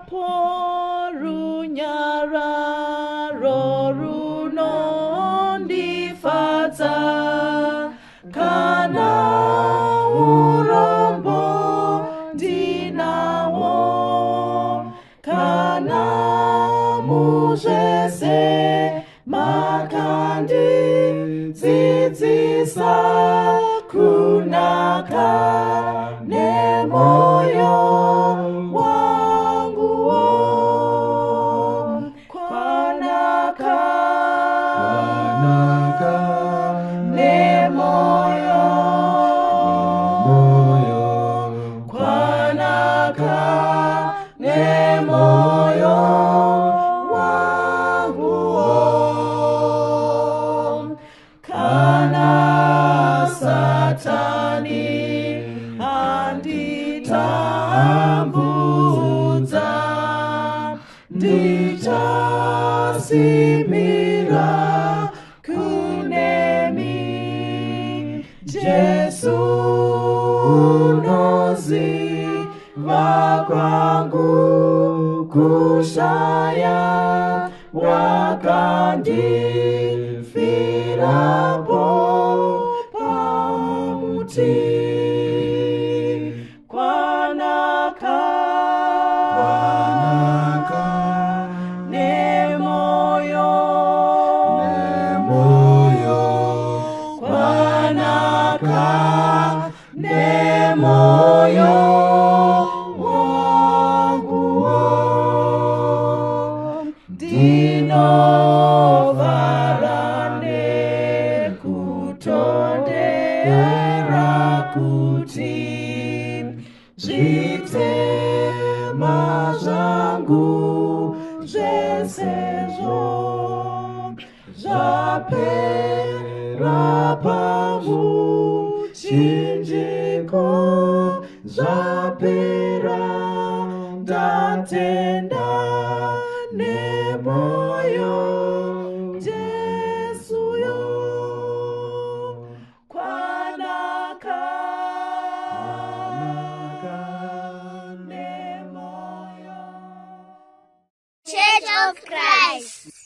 porunyara rorunondifadza kana urombo ndinawo kana muzvese makandidzidzisa kunaka nemoyo wanguwo kwanaka nemoyo kwanaka nemoyo wanguwo kana Satani anditambudza ndichasimira kunemi Jesu unoziva kwangu kushaya wakandifirapo pamuti kwanaka nemoyo kwanaka nemoyo wanguwo ndinovara nekutondera kuti zvitema zvangu zvesezvo zvapera pamuchinjiko zvapera ndatenda nemoyo Jesuyo kwanaka nemoyo Church of Christ.